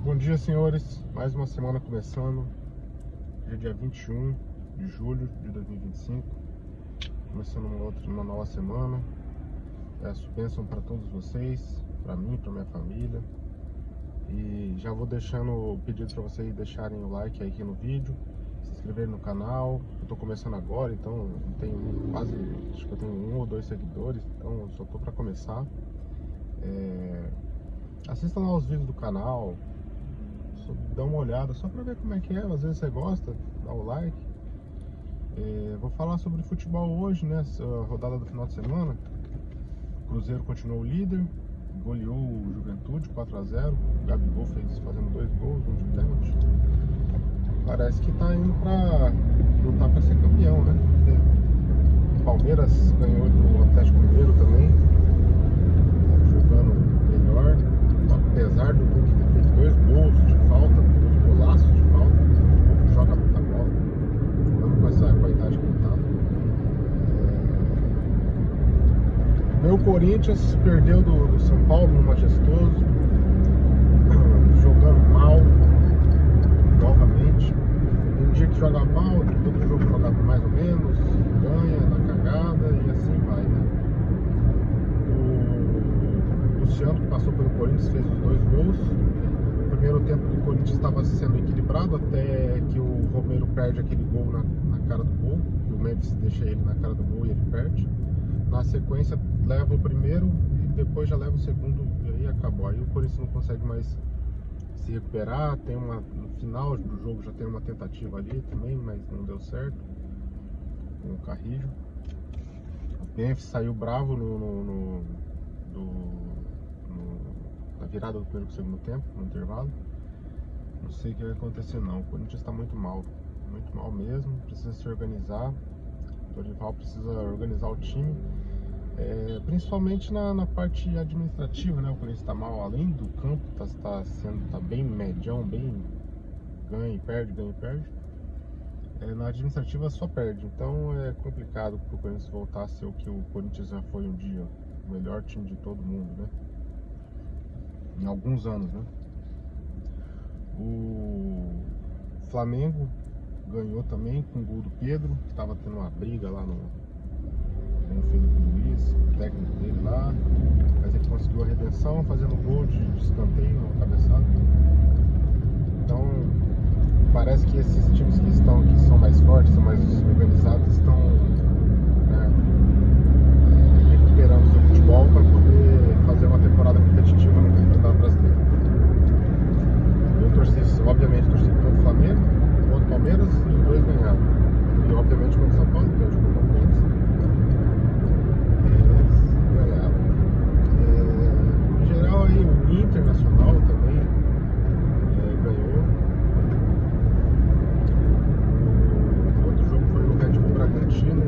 Bom dia, senhores. Mais uma semana começando. Hoje é dia 21 de julho de 2025. Começando uma nova semana. Peço bênção para todos vocês, para mim, para minha família. E já vou deixando o pedido para vocês deixarem o like aí aqui no vídeo, se inscreverem no canal. Eu tô começando agora, então não tenho quase, acho que eu tenho 1 ou 2 seguidores, então eu só tô para começar. Assistam lá os vídeos do canal, dá uma olhada só para ver como é que é. Às vezes você gosta, dá o like. Vou falar sobre futebol hoje, né? A rodada do final de semana. O Cruzeiro continuou líder, goleou o Juventude 4-0. O Gabigol fazendo 2 gols, 1 de pênalti. Parece que tá indo pra lutar pra ser campeão, né? O Palmeiras ganhou do Atlético Mineiro também, jogando melhor, apesar do gol que fez 2 gols de falta, 2 golaços de falta. O povo joga muita bola, mesmo com a idade que ele tá. Meu Corinthians perdeu do São Paulo no Majestoso, jogando mal novamente. Um dia que joga mal, todo jogo joga mais ou menos, ganha, dá cagada e assim vai, né? O Luciano, que passou pelo Corinthians, fez os 2 gols. No primeiro tempo do Corinthians estava sendo equilibrado, até que o Romero perde aquele gol na cara do gol, e o Memphis deixa ele na cara do gol e ele perde. Na sequência leva o primeiro e depois já leva o segundo, e aí acabou. Aí o Corinthians não consegue mais se recuperar. No final do jogo já tem uma tentativa ali também, mas não deu certo com o Carrillo. O Memphis saiu bravo na virada do primeiro para o segundo tempo, no intervalo. Não sei o que vai acontecer não. O Corinthians está muito mal mesmo, precisa se organizar. O Dorival precisa organizar o time, principalmente na parte administrativa, né? O Corinthians está mal, além do campo, tá bem medião, bem ganha e perde. Na administrativa só perde, então é complicado para o Corinthians voltar a ser o que o Corinthians já foi um dia, o melhor time de todo mundo, né? Em alguns anos, né? O Flamengo ganhou também com o gol do Pedro, que estava tendo uma briga lá com o Felipe Luiz, o técnico dele lá, mas ele conseguiu a redenção fazendo gol de escanteio, uma cabeçada. Então parece que esses times que são mais fortes, são mais organizados, estão recuperando seu futebol para poder fazer uma temporada competitiva no Campeonato Brasileiro. Eu obviamente torci contra o Flamengo, contra o Palmeiras, e os 2 ganharam. E obviamente contra o São Paulo, que eu acho que o Palmeiras ganharam. Em geral aí o Internacional também ganhou. O outro jogo foi o Red Bull Bragantino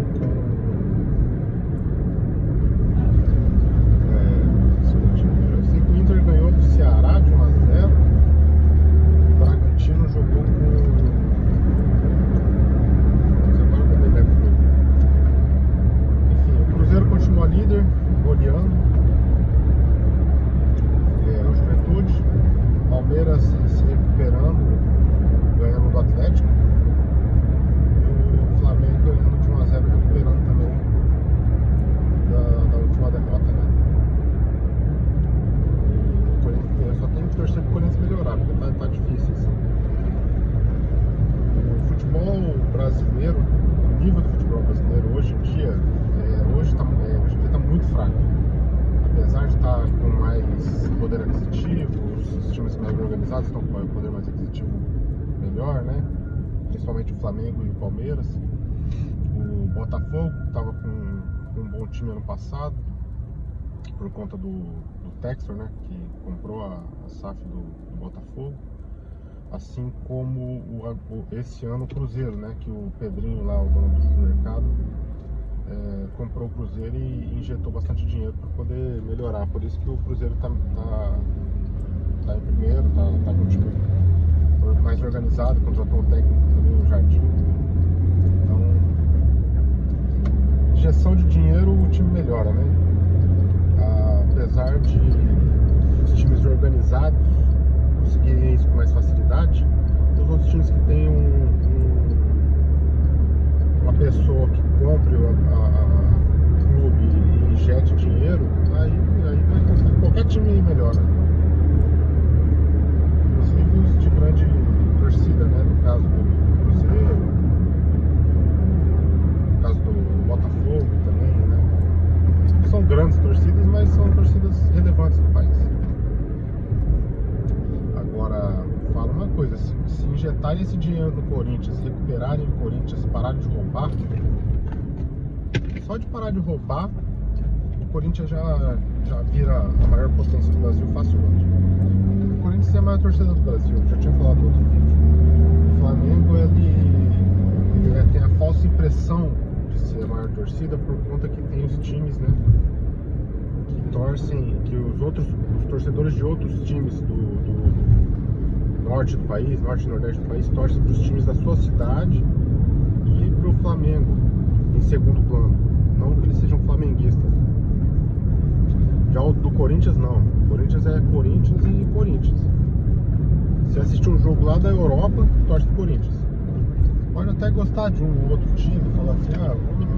eu sei que o Inter ganhou do Ceará de 1-0. O Bragantino jogou com... Enfim, o Cruzeiro continua líder, goleando. O Juventude. Palmeiras se recuperando, ganhando do Atlético. E o Flamengo ganhando de 1-0, recuperando também da última derrota, né? E eu só tenho que torcer pro Corinthians melhorar, porque tá difícil assim. O futebol brasileiro, o nível do futebol brasileiro hoje em dia tá muito fraco. Apesar de estar com mais poder aquisitivo, os times mais organizados estão com um poder mais aquisitivo melhor, né? Principalmente o Flamengo e o Palmeiras. O Botafogo estava com um bom time ano passado, por conta do Textor, né? Que comprou a SAF do Botafogo. Assim como esse ano o Cruzeiro, né? Que o Pedrinho lá, o dono do mercado, comprou o Cruzeiro e injetou bastante dinheiro para poder melhorar. Por isso que o Cruzeiro tá em primeiro, tá com um time mais organizado, contratou o técnico também, o Jardim. Então, injeção de dinheiro, o time melhora, né? Apesar de os times organizados conseguirem pessoa que compre o clube e injete dinheiro, aí qualquer time melhora. Inclusive os de grande torcida, né? No caso do Cruzeiro, no caso do Botafogo também, né? São grandes torcidas, mas são torcidas relevantes do país. Agora, fala uma coisa, se injetarem esse dinheiro no Corinthians, recuperarem o Corinthians, pararem de roubar, só de parar de roubar, o Corinthians já vira a maior potência do Brasil facilmente. O Corinthians é a maior torcida do Brasil, eu já tinha falado no outro vídeo. O Flamengo, ele tem a falsa impressão de ser a maior torcida por conta que tem os times, né? Que torcem, que os torcedores de outros times do norte do país, norte e nordeste do país, torcem para os times da sua cidade e para o Flamengo em segundo plano. Não que eles sejam flamenguistas. Já o do Corinthians não. O Corinthians é Corinthians e Corinthians. Se assistir um jogo lá da Europa, torce pro Corinthians. Pode até gostar de um ou outro time, falar assim,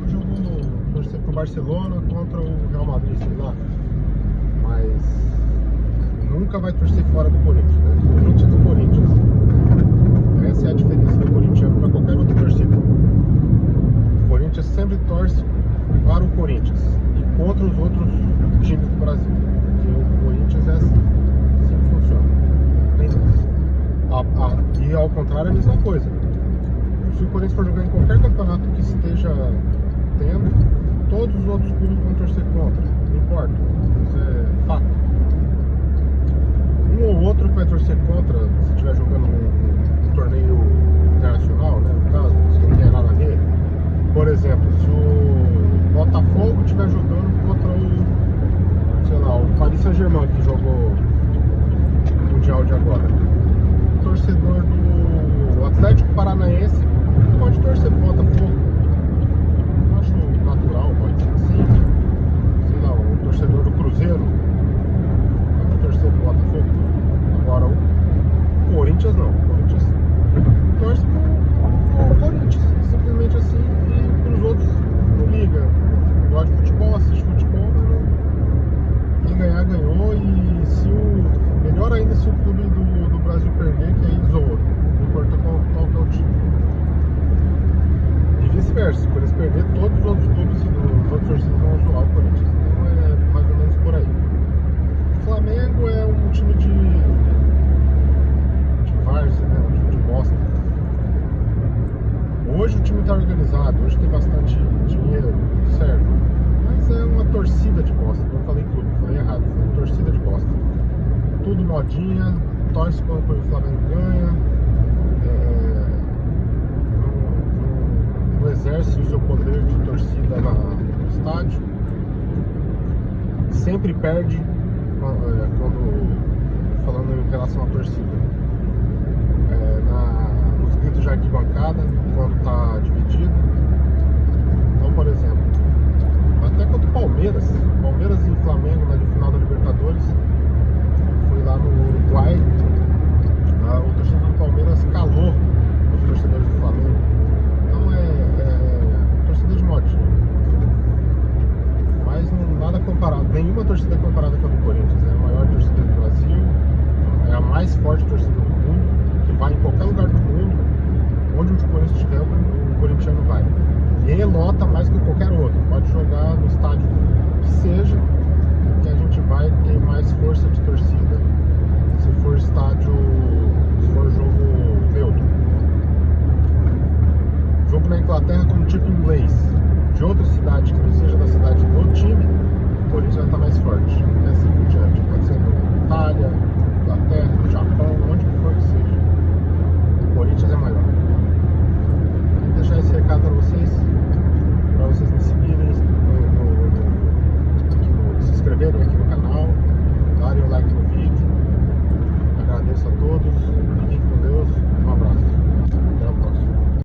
hoje eu vou torcer pro Barcelona contra o Real Madrid, sei lá. Mas nunca vai torcer fora do Corinthians, né? Corinthians e Corinthians. Essa é a diferença do Corinthians para qualquer outra torcida. O Corinthians sempre torce para o Corinthians e contra os outros times do Brasil. Porque o Corinthians é assim que funciona. E ao contrário é a mesma coisa. Se o Corinthians for jogar em qualquer campeonato que esteja tendo, todos os outros clubes vão torcer contra. Não importa. Isso é fato. Um ou outro vai torcer contra se estiver jogando um torneio internacional, né? No caso, se não tem nada a ver. Por exemplo, se o Botafogo estiver jogando contra o Paris Saint-Germain, que jogou o Mundial de agora, o torcedor do Atlético Paranaense pode torcer pro Botafogo. Eu acho natural, pode ser assim. Sei lá, o torcedor do Cruzeiro pode torcer pro Botafogo. Agora o Corinthians não. O Corinthians torce pro Corinthians. Simplesmente assim, e pros outros não liga. Gosta de futebol, assiste futebol, quem ganhar ganhou, e melhor ainda se o clube do Brasil perder, que aí zoa. Não importa qual que é o time. E vice-versa, se eles perder, todos os outros clubes, os outros torcidas vão zoar o Corinthians. Então é mais ou menos por aí. O Flamengo é um time de várzea, né? Um time de bosta. Hoje o time está organizado, hoje tem bastante dinheiro, certo? Mas é uma torcida de bosta. Não falei clube, falei errado. Foi uma torcida de bosta. Tudo modinha, torce quando o Flamengo ganha, não exerce o seu poder de torcida no estádio. Sempre perde falando em relação à torcida. Nos gritos de arquibancada, quando está dividido. Então, por exemplo, até contra o Palmeiras e Flamengo na final da Libertadores, fui lá no Uruguai, o torcedor do Palmeiras calou os torcedores do Flamengo. Então é torcida de modinha. Mas nada comparado, nenhuma torcida comparada com a do Corinthians. É a maior torcida do Brasil, é a mais forte torcida do mundo, que vai em qualquer lugar do mundo, onde o Corinthians estiver, o corintiano vai. E ele lota mais que qualquer outro. Pode jogar no estádio que seja,